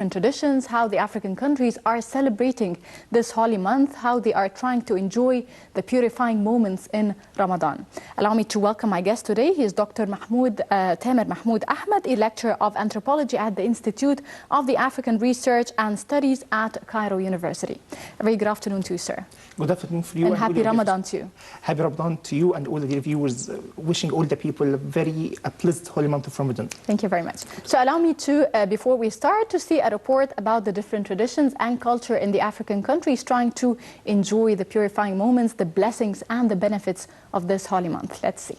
and traditions, how the African countries are celebrating this holy month, how they are trying to enjoy the purifying moments in Ramadan. Allow me to welcome my guest today. He is Dr. Tamer Mahmoud Ahmed, a lecturer of anthropology at the Institute of the African Research and Studies at Cairo University. A very good afternoon to you, sir. Good afternoon for you. And happy Ramadan to you. Happy Ramadan to you and all the viewers. Wishing all the people a very blessed holy month of Ramadan. Thank you very much. So allow me to, before we start, to see a report about the different traditions and culture in the African countries trying to enjoy the purifying moments, the blessings and the benefits of this holy month. Let's see.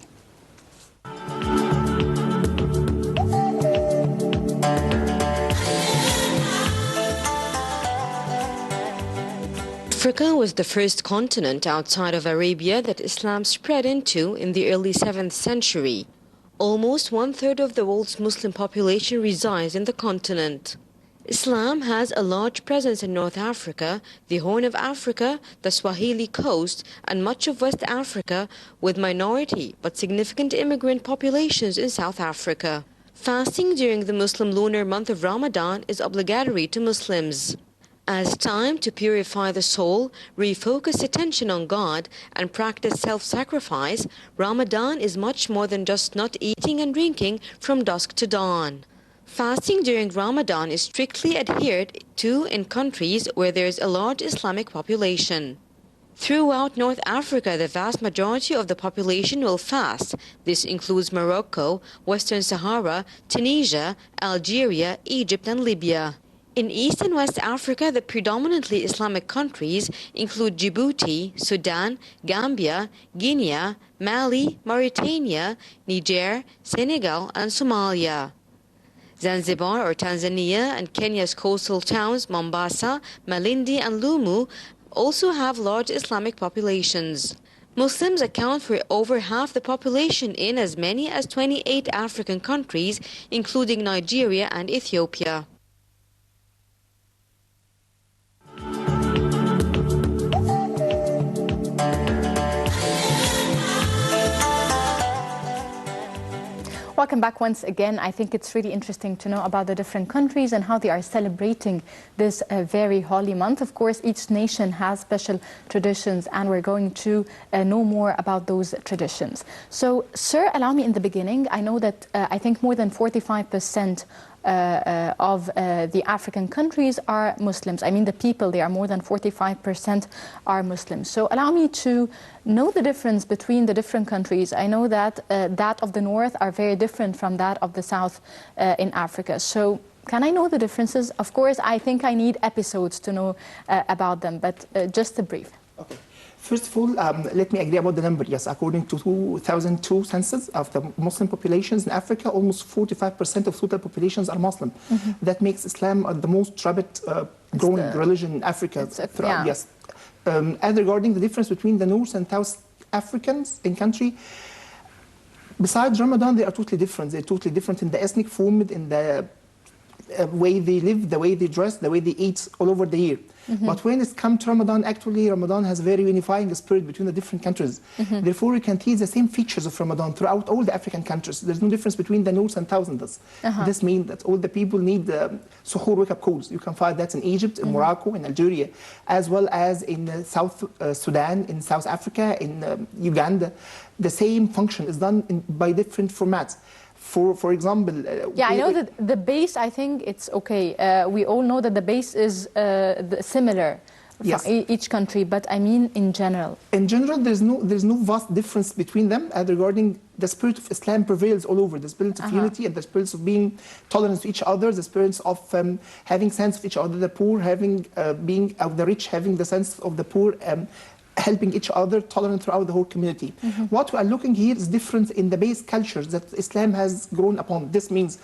Africa was the first continent outside of Arabia that Islam spread into in the early 7th century. Almost one-third of the world's Muslim population resides in the continent. Islam has a large presence in North Africa, the Horn of Africa, the Swahili coast, and much of West Africa, with minority but significant immigrant populations in South Africa. Fasting during the Muslim lunar month of Ramadan is obligatory to Muslims. As time to purify the soul, refocus attention on God, and practice self-sacrifice, Ramadan is much more than just not eating and drinking from dusk to dawn. Fasting during Ramadan is strictly adhered to in countries where there is a large Islamic population. Throughout North Africa, the vast majority of the population will fast. This includes Morocco, Western Sahara, Tunisia, Algeria, Egypt, and Libya. In East and West Africa, the predominantly Islamic countries include Djibouti, Sudan, Gambia, Guinea, Mali, Mauritania, Niger, Senegal, and Somalia. Zanzibar or Tanzania and Kenya's coastal towns Mombasa, Malindi, and Lumu also have large Islamic populations. Muslims account for over half the population in as many as 28 African countries, including Nigeria and Ethiopia. Welcome back once again. I think it's really interesting to know about the different countries and how they are celebrating this very holy month. Of course, each nation has special traditions, and we're going to know more about those traditions. So, sir, allow me in the beginning, I know that I think more than 45% of the African countries are Muslims. I mean, the people, they are more than 45% are Muslims. So allow me to know the difference between the different countries. I know that that of the north are very different from that of the south in Africa. So can I know the differences? Of course, I think I need episodes to know about them, but just a brief. Okay. First of all, let me agree about the number. Yes, according to 2002 census of the Muslim populations in Africa, almost 45% of total populations are Muslim. Mm-hmm. That makes Islam the most rapid growing religion in Africa. Yeah. Yes. And regarding the difference between the North and South Africans in country, besides Ramadan, they are totally different. They're totally different in the ethnic form, in the way they live, the way they dress, the way they eat all over the year. Mm-hmm. But when it comes to Ramadan, actually Ramadan has a very unifying spirit between the different countries. Mm-hmm. Therefore, we can see the same features of Ramadan throughout all the African countries. There's no difference between the North and South in this. Uh-huh. This means that all the people need suhoor wake-up calls. You can find that in Egypt, in Morocco, in Algeria, as well as in South Sudan, in South Africa, in Uganda. The same function is done by different formats. For example... yeah, I know that the base, I think it's okay. We all know that the base is similar yes. for each country, but I mean in general. In general, there's no vast difference between them regarding the spirit of Islam prevails all over. The spirit of unity and the spirit of being tolerant to each other, the spirit of having sense of each other, the poor having, being the rich having the sense of the poor, helping each other, tolerant throughout the whole community. Mm-hmm. What we are looking here is different in the base cultures that Islam has grown upon. This means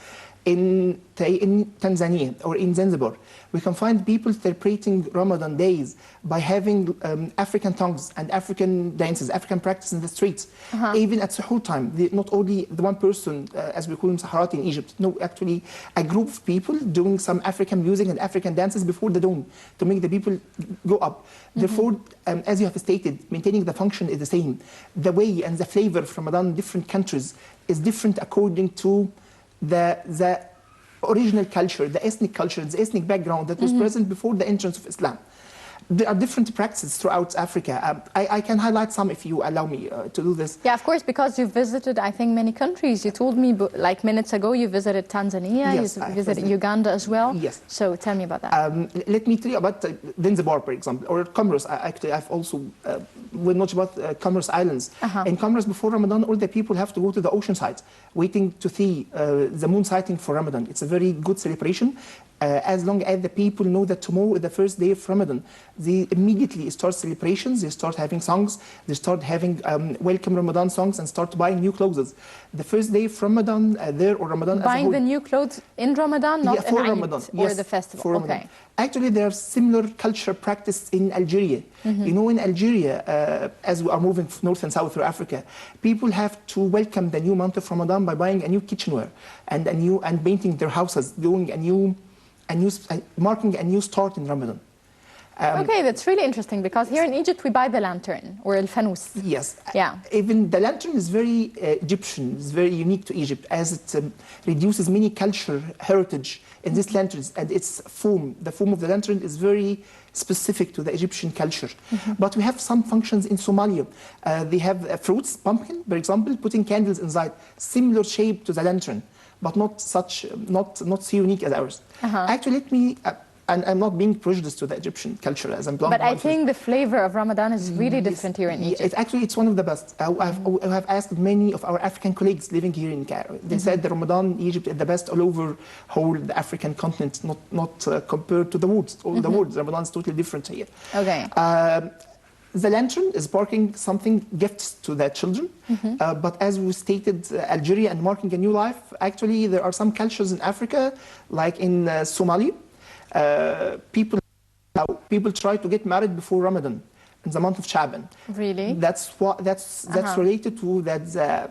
in Tanzania or in Zanzibar, we can find people celebrating Ramadan days by having African tongues and African dances, African practice in the streets, even at suhoor time. Not only the one person, as we call him Saharati in Egypt, no, actually a group of people doing some African music and African dances before the dawn to make the people go up. Therefore, as you have stated, maintaining the function is the same. The way and the flavor of Ramadan in different countries is different according to the original culture, the ethnic background that was present before the entrance of Islam. There are different practices throughout Africa. I can highlight some if you allow me to do this. Yeah, of course, because you've visited, I think, many countries. You told me, like minutes ago, you visited Tanzania, Yes, you visited Uganda as well. Yes. So tell me about that. Let me tell you about Zanzibar, for example, or Comoros. Actually, I've also read much about Comoros Islands. In Comoros, before Ramadan, all the people have to go to the ocean side, waiting to see the moon sighting for Ramadan. It's a very good celebration. As long as the people know that tomorrow is the first day of Ramadan, they immediately start celebrations, they start having songs, they start having welcome Ramadan songs and start buying new clothes. The first day of Ramadan or Ramadan Buying as a whole, the new clothes in Ramadan, not for in Eid Ramadan, or yes, the festival? for Ramadan. Okay. Actually, there are similar culture practice in Algeria. You know, in Algeria, as we are moving north and south through Africa, people have to welcome the new month of Ramadan by buying a new kitchenware and painting their houses, doing marking a new start in Ramadan. Okay, that's really interesting because here in Egypt we buy the lantern or el fanous. Yes. Yeah. Even the lantern is very Egyptian, it's very unique to Egypt as it reduces many culture heritage in these lanterns, and its form, the form of the lantern is very specific to the Egyptian culture. But we have some functions in Somalia. They have fruits, pumpkin, for example, putting candles inside, similar shape to the lantern, but not so unique as ours. Actually, let me, and I'm not being prejudiced to the Egyptian culture as I'm But I think the flavor of Ramadan is really different here in Egypt. It's one of the best. I have asked many of our African colleagues living here in Cairo. They said the Ramadan in Egypt is the best all over whole the African continent, not compared to the woods. All the woods, Ramadan is totally different here. Okay. The lantern is sparking something, gifts to the children. But as we stated, Algeria and marking a new life, actually there are some cultures in Africa, like in Somalia, people try to get married before Ramadan, in the month of Shaban. Really? That's related to that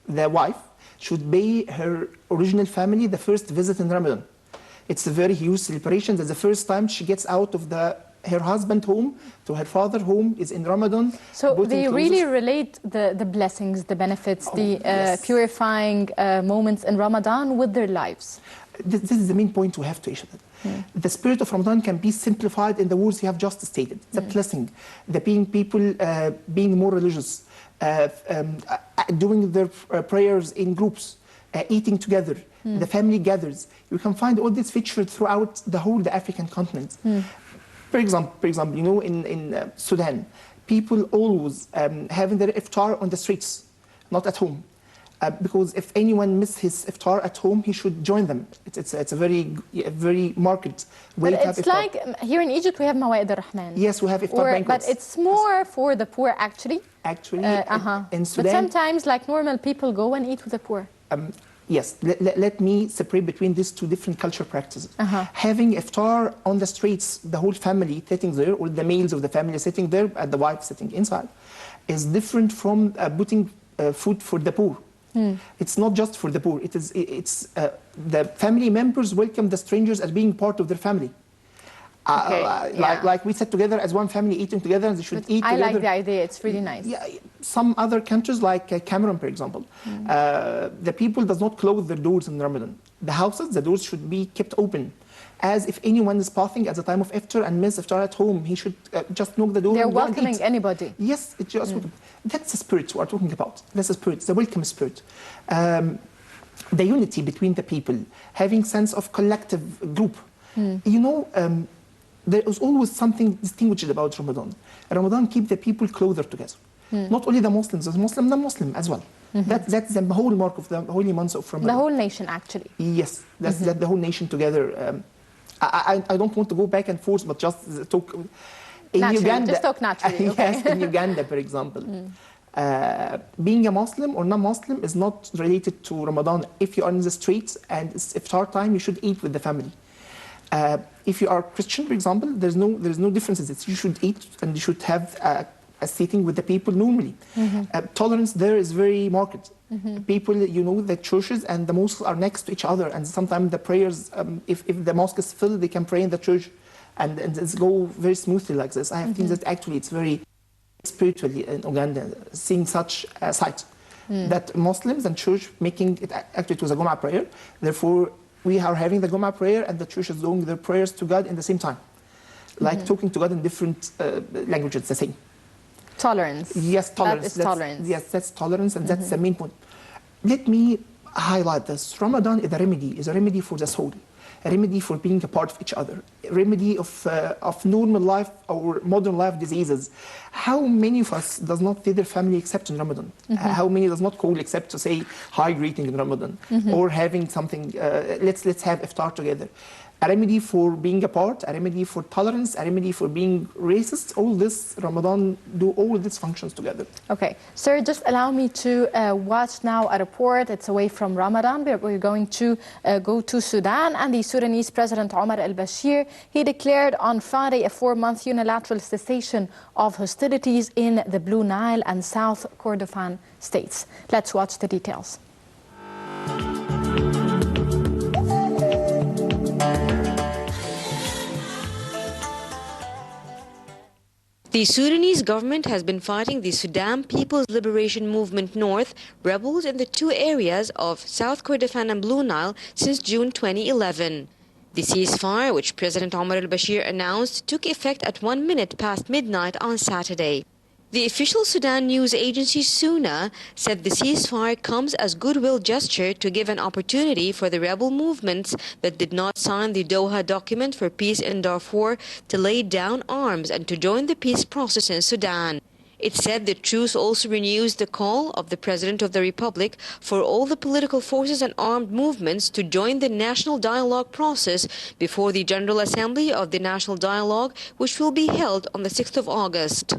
the wife should pay her original family the first visit in Ramadan. It's a very huge celebration. That's the first time she gets out of her husband home to her father home is in Ramadan. So they really relate the blessings, the benefits, yes. Purifying moments in Ramadan with their lives. This is the main point we have to issue. The spirit of Ramadan can be simplified in the words you have just stated. The blessing, the people being more religious, doing their prayers in groups, eating together, the family gathers. You can find all this featured throughout the African continent. For example, you know, in Sudan, people always having their iftar on the streets, not at home. Because if anyone misses his iftar at home, he should join them. It's a very marked way to have iftar. But it's like here in Egypt we have Mawa'id al-Rahman. Yes, we have iftar banquets. But it's more for the poor actually. Actually, in Sudan. But sometimes like normal people go and eat with the poor. Yes, let me separate between these two different culture practices. Having iftar on the streets, the whole family sitting there, or the males of the family sitting there, and the wife sitting inside, is different from putting food for the poor. It's not just for the poor. It's the family members welcome the strangers as being part of their family. Like we sat together as one family eating together, and they should eat together. I like the idea. It's really nice. Yeah, some other countries like Cameroon, for example, the people does not close their doors in Ramadan. The doors should be kept open. As if anyone is passing at the time of iftar and miss iftar at home, he should just knock the door. They're and welcoming anybody. Yes, it's just that's the spirit we are talking about. That's the spirit, the welcome spirit. The unity between the people, having sense of collective group. You know, there is always something distinguished about Ramadan. Ramadan keeps the people closer together. Not only the Muslims, the Muslim, non-Muslim as well. That's the whole mark of the holy months of Ramadan. The whole nation, actually. Yes, that's the whole nation together. I don't want to go back and forth, but just talk. In Uganda, just talk naturally. Okay. Yes, in Uganda, for example, being a Muslim or non-Muslim is not related to Ramadan. If you are in the streets and it's iftar time, you should eat with the family. If you are Christian, for example, there's no differences. You should eat and you should have a seating with the people normally. Tolerance there is very marked. People, you know, the churches and the mosques are next to each other, and sometimes the prayers, if the mosque is filled, they can pray in the church, and it's go very smoothly like this. I have seen that actually it's very spiritually in Uganda, seeing such a sight. that Muslims and church making it, actually it was a Jum'ah prayer, therefore we are having the Jum'ah prayer and the church is doing their prayers to God in the same time. Like talking to God in different languages, the same. Tolerance. Yes, tolerance. That is tolerance. Yes, that's tolerance, and that's the main point. Let me highlight this. Ramadan is a remedy for the soul, a remedy for being a part of each other, a remedy of normal life or modern life diseases. How many of us does not see their family except in Ramadan? How many does not call except to say hi greeting in Ramadan or having something, let's have iftar together. A remedy for being apart, a remedy for tolerance, a remedy for being racist. All this, Ramadan do all these functions together. Okay, sir, just allow me to watch now a report. It's away from Ramadan. We're going to go to Sudan, and the Sudanese President Omar al-Bashir, he declared on Friday a 4-month unilateral cessation of hostilities in the Blue Nile and South Kordofan states. Let's watch the details. The Sudanese government has been fighting the Sudan People's Liberation Movement North rebels in the two areas of South Kordofan and Blue Nile since June 2011. The ceasefire, which President Omar al-Bashir announced, took effect at 1 minute past midnight on Saturday. The official Sudan news agency SUNA said the ceasefire comes as goodwill gesture to give an opportunity for the rebel movements that did not sign the Doha document for peace in Darfur to lay down arms and to join the peace process in Sudan. It said the truce also renews the call of the President of the Republic for all the political forces and armed movements to join the national dialogue process before the General Assembly of the National Dialogue, which will be held on the 6th of August.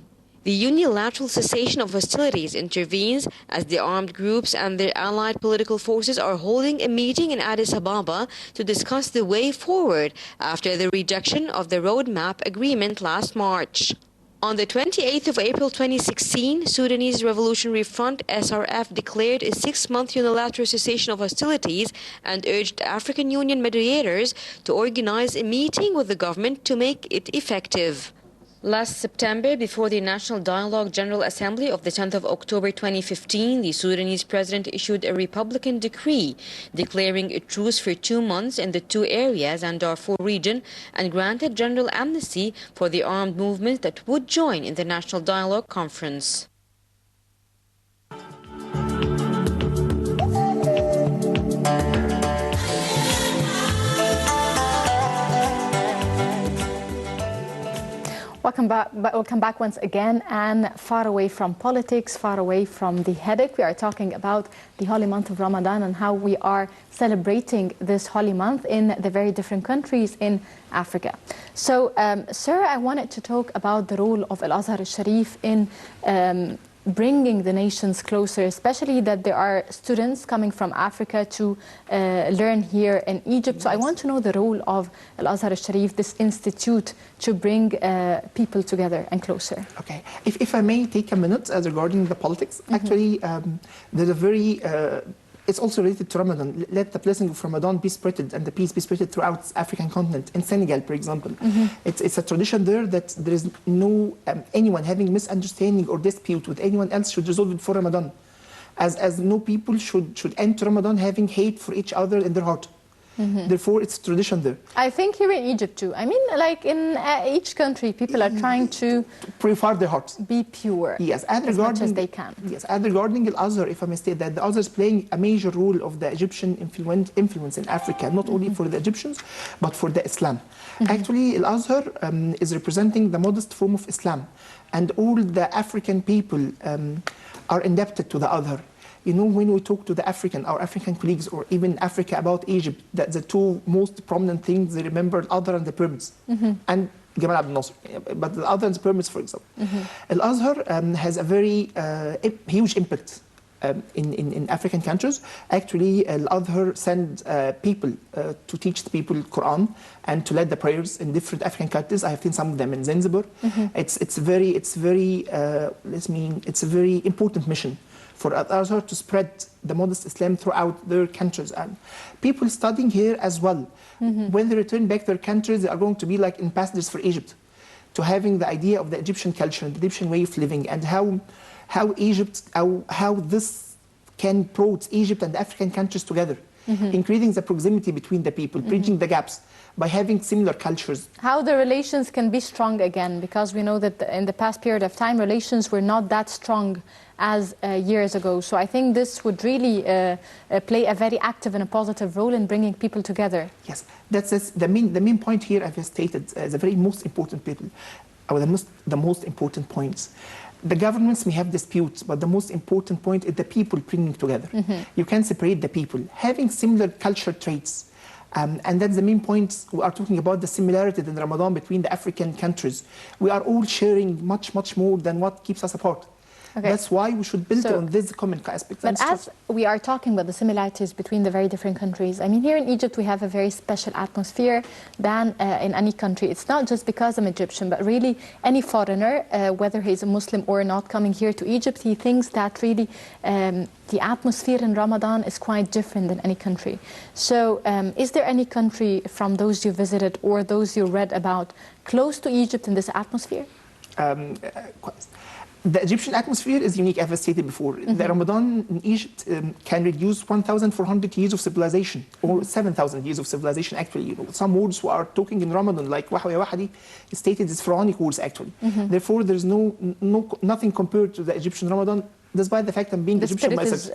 The unilateral cessation of hostilities intervenes as the armed groups and their allied political forces are holding a meeting in Addis Ababa to discuss the way forward after the rejection of the roadmap agreement last March. On the 28th of April 2016, Sudanese Revolutionary Front SRF declared a 6-month unilateral cessation of hostilities and urged African Union mediators to organize a meeting with the government to make it effective. Last September, before the National Dialogue General Assembly of the 10th of October 2015, the Sudanese president issued a Republican decree declaring a truce for 2 months in the two areas and Darfur region and granted general amnesty for the armed movements that would join in the National Dialogue Conference. Welcome back once again, and far away from politics, far away from the headache. We are talking about the holy month of Ramadan and how we are celebrating this holy month in the very different countries in Africa. So, sir, I wanted to talk about the role of Al-Azhar al-Sharif in bringing the nations closer, especially that there are students coming from Africa to learn here in Egypt. So I want to know the role of Al-Azhar al-Sharif, this institute, to bring people together and closer. Okay. If I may take a minute regarding the politics, actually there's a very it's also related to Ramadan. Let the blessing of Ramadan be spread and the peace be spread throughout the African continent. In Senegal, for example, it's a tradition there that there is no anyone having misunderstanding or dispute with anyone else should resolve it for Ramadan. As no people should enter Ramadan having hate for each other in their heart. Therefore, it's tradition there. I think here in Egypt too. I mean, like in each country, people are trying to purify their hearts, be pure, yes, as much as they can. Yes, and regarding Al-Azhar, if I may state that the Azhar is playing a major role of the Egyptian influence in Africa, not only for the Egyptians, but for the Islam. Actually, Al-Azhar is representing the modest form of Islam, and all the African people are indebted to the Azhar. You know, when we talk to our African colleagues, or even Africa about Egypt, that the two most prominent things they remember Al-Azhar and the pyramids, and Gamal Abdel Nasser, but the Al-Azhar and the pyramids, for example. Al-Azhar has a very huge impact in African countries. Actually, Al-Azhar send people to teach the people Quran and to lead the prayers in different African countries. I have seen some of them in Zanzibar. It's a very important mission for Al-Azhar to spread the modest Islam throughout their countries, and people studying here as well. When they return back to their countries, they are going to be like ambassadors for Egypt, to having the idea of the Egyptian culture and the Egyptian way of living, and how Egypt, how this can bring Egypt and African countries together, increasing the proximity between the people, bridging the gaps by having similar cultures. How the relations can be strong again, because we know that in the past period of time, relations were not that strong as years ago. So I think this would really play a very active and a positive role in bringing people together. Yes, that's the main point here. I've stated the very most important people, or the most important points. The governments may have disputes, but the most important point is the people bringing together. You can't separate the people. Having similar cultural traits, and that's the main point. We are talking about the similarities in Ramadan between the African countries. We are all sharing much more than what keeps us apart. Okay. That's why we should build on these common aspects. But as we are talking about the similarities between the very different countries, I mean, here in Egypt, we have a very special atmosphere than in any country. It's not just because I'm Egyptian, but really any foreigner, whether he's a Muslim or not, coming here to Egypt, he thinks that really the atmosphere in Ramadan is quite different than any country. So is there any country from those you visited or those you read about close to Egypt in this atmosphere? The Egyptian atmosphere is unique, as I stated before. The Ramadan in Egypt can reduce 1,400 years of civilization, or 7,000 years of civilization, actually. You know, some words we are talking in Ramadan, like Wahwa ya Wahadi, stated as Pharaonic words, actually. Therefore, there's nothing compared to the Egyptian Ramadan, despite the fact I'm being Egyptian myself.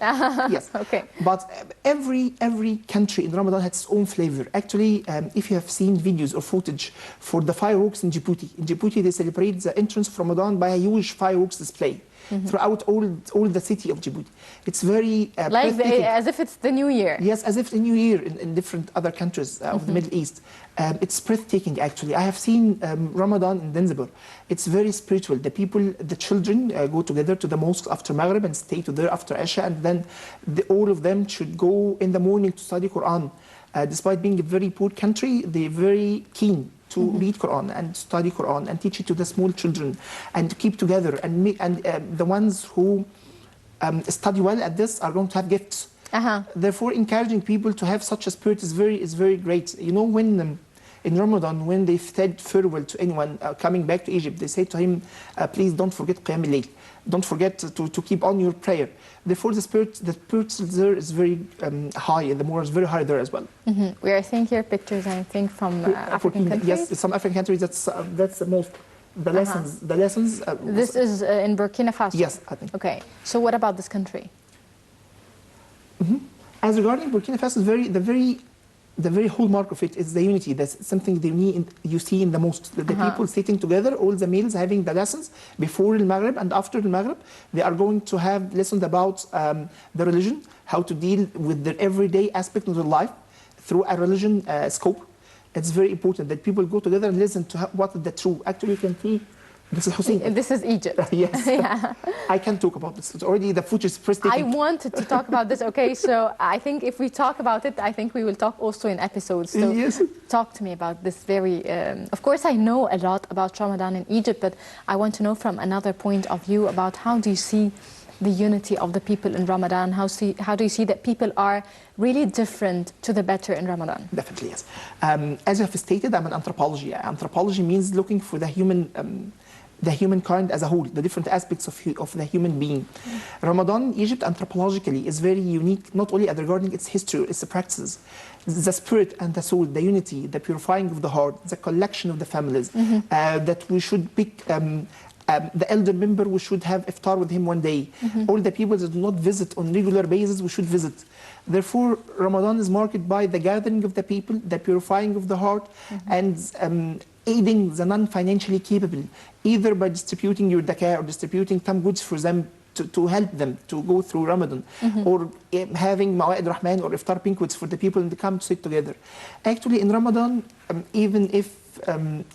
Yes. Okay. But every country in Ramadan has its own flavor. Actually, if you have seen videos or footage for the fireworks in Djibouti, they celebrate the entrance of Ramadan by a huge fireworks display throughout all the city of Djibouti. It's very like as if it's the New Year. Yes, as if the New Year in different other countries of the Middle East. It's breathtaking, actually. I have seen Ramadan in Zanzibar. It's very spiritual. The people, the children go together to the mosque after Maghrib and stay there after Isha, and then all of them should go in the morning to study Quran. Despite being a very poor country, they're very keen to read Quran and study Quran and teach it to the small children and to keep together. And the ones who study well at this are going to have gifts. Therefore, encouraging people to have such a spirit is very great. You know, when in Ramadan, when they said farewell to anyone coming back to Egypt, they say to him, please don't forget Qiyam al-Layl. Don't forget to keep on your prayer. Therefore, the spirit there is very high, and the moral is very high there as well. We are seeing here pictures, I think, from African countries. Yes, some African countries. That's the most. The lessons. The lessons. This is in Burkina Faso. Yes, I think. Okay. So, what about this country? As regarding Burkina Faso, the very hallmark of it is the unity. That's something you see in the mosques. The people sitting together, all the males having the lessons before the Maghrib and after the Maghrib. They are going to have lessons about the religion, how to deal with the everyday aspect of their life through a religion scope. It's very important that people go together and listen to what is the truth. Actually, you can see. This is Hussein. This is Egypt. Yes. Yeah. I can talk about this. It's already the footage is first taken. I wanted to talk about this. Okay, so I think if we talk about it, I think we will talk also in episodes. So yes. Talk to me about this very... of course, I know a lot about Ramadan in Egypt, but I want to know from another point of view about how do you see the unity of the people in Ramadan? How do you see that people are really different to the better in Ramadan? Definitely, yes. As I've stated, I'm an anthropology. Anthropology means looking for the humankind as a whole, the different aspects of the human being. Ramadan, Egypt, anthropologically, is very unique, not only regarding its history, its practices, the spirit and the soul, the unity, the purifying of the heart, the collection of the families, that we should pick the elder member, we should have iftar with him one day. All the people that do not visit on regular basis, we should visit. Therefore, Ramadan is marked by the gathering of the people, the purifying of the heart, and aiding the non-financially capable, either by distributing your zakah or distributing some goods for them to help them to go through Ramadan, or having Mawa'id Rahman or iftar banquets for the people and they come to sit together. Actually, in Ramadan, even if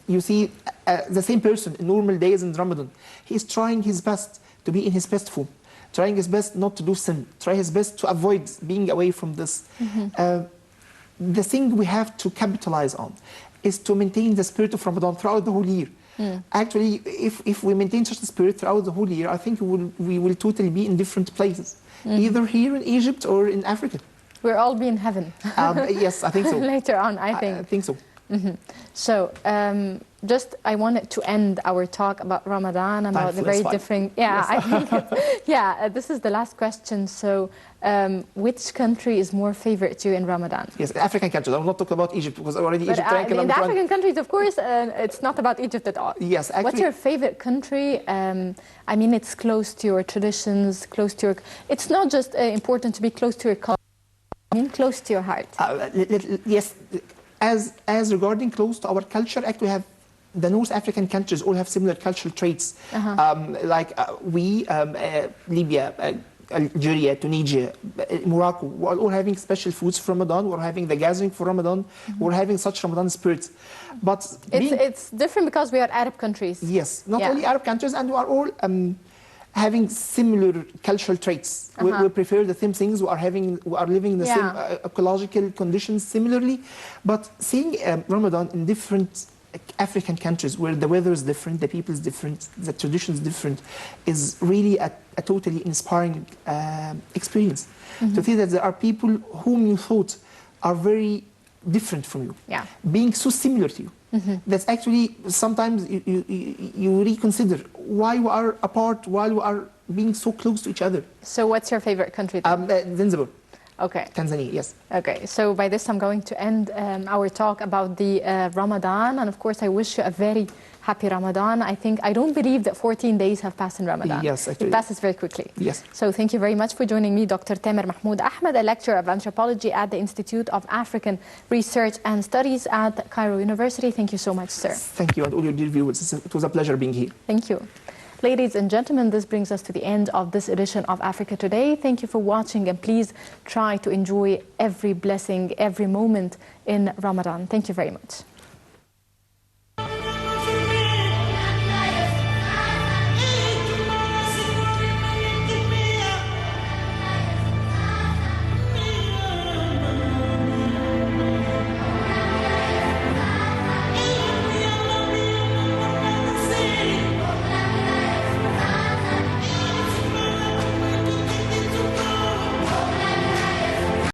you see the same person in normal days in Ramadan, he is trying his best to be in his best form, trying his best not to do sin, try his best to avoid being away from this. The thing we have to capitalize on is to maintain the spirit of Ramadan throughout the whole year. Actually, if we maintain such a spirit throughout the whole year, I think we will totally be in different places, either here in Egypt or in Africa. We'll all be in heaven. Yes, I think so. Later on, I think. I think so. So, just I wanted to end our talk about Ramadan, about the very different. Yeah, yes. I think. This is the last question. So, which country is more favorite to you in Ramadan? Yes, African countries. I will not talk about Egypt because already But, Egypt ranked in the number 1. African countries, of course, it's not about Egypt at all. Yes, actually. What's your favorite country? I mean, it's close to your traditions, close to your. It's not just important to be close to your culture. I mean, close to your heart. Yes, as regarding close to our culture, actually we have the North African countries all have similar cultural traits. Libya, Algeria, Tunisia, Morocco, we're all having special foods for Ramadan. We're having the gathering for Ramadan. We're having such Ramadan spirit. But it's different because we are Arab countries. Yes, not only Arab countries, and we are all having similar cultural traits. We prefer the same things. We are living in the same ecological conditions similarly. But seeing Ramadan in different African countries where the weather is different, the people is different, the tradition is different, is really a totally inspiring experience. To see that there are people whom you thought are very different from you, being so similar to you. That's actually sometimes you reconsider why we are apart, why we are being so close to each other. So what's your favorite country then? Zanzibar. Okay. Tanzania, yes. Okay, so by this I'm going to end our talk about the Ramadan, and of course I wish you a very happy Ramadan. I don't believe that 14 days have passed in Ramadan. Yes, actually. It passes very quickly. Yes. So thank you very much for joining me, Dr. Tamer Mahmoud Ahmed, a lecturer of anthropology at the Institute of African Research and Studies at Cairo University. Thank you so much, sir. Thank you, and all your dear viewers. It was a pleasure being here. Thank you. Ladies and gentlemen, this brings us to the end of this edition of Africa Today. Thank you for watching, and please try to enjoy every blessing, every moment in Ramadan. Thank you very much.